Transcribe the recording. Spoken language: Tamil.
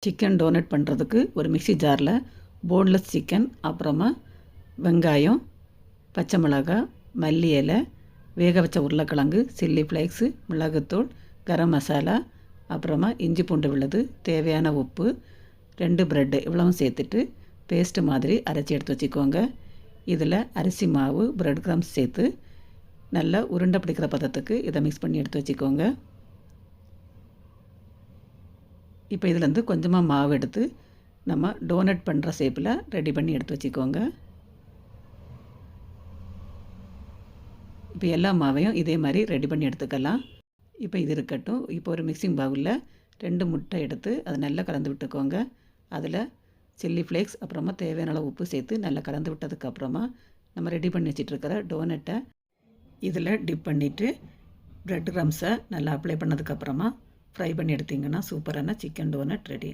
சிக்கன் டோனட் பண்ணுறதுக்கு ஒரு மிக்ஸி ஜாரில் போன்லெஸ் சிக்கன், அப்புறமா வெங்காயம், பச்சை மிளகாய், மல்லி இலை, வேக வச்ச உருளைக்கிழங்கு, சில்லி ஃப்ளேக்ஸு, மிளகுத்தூள், கரம் மசாலா, அப்புறமா இஞ்சி பூண்டு விழுது, தேவையான உப்பு, 2 ப்ரெட்டு இவ்வளவும் சேர்த்துட்டு பேஸ்ட்டு மாதிரி அரைச்சி எடுத்து வச்சுக்கோங்க. இதில் அரிசி மாவு, ப்ரெட் க்ரம்ஸ் சேர்த்து நல்லா உருண்டை பிடிக்கிற பதத்துக்கு இதை மிக்ஸ் பண்ணி எடுத்து வச்சுக்கோங்க. இப்போ இதிலேருந்து கொஞ்சமாக மாவு எடுத்து நம்ம டோனட் பண்ணுற ஷேப்பில் ரெடி பண்ணி எடுத்து வச்சுக்கோங்க. இப்போ எல்லா மாவையும் இதே மாதிரி ரெடி பண்ணி எடுத்துக்கலாம். இப்போ இது இருக்கட்டும். இப்போ ஒரு மிக்சிங் பவுலில் 2 முட்டை எடுத்து அதை நல்லா கலந்து விட்டுக்கோங்க. அதில் சில்லி ஃப்ளேக்ஸ், அப்புறமா தேவையான அளவு உப்பு சேர்த்து நல்லா கலந்து விட்டதுக்கப்புறமா நம்ம ரெடி பண்ணி வச்சிட்ருக்கிற டோனட்டை இதில் டிப் பண்ணிவிட்டு ப்ரெட் க்ரம்ஸை நல்லா அப்ளை பண்ணதுக்கப்புறமா ஃப்ரை பண்ணி எடுத்திங்கன்னா சூப்பரான சிக்கன் டோனட் ரெடி.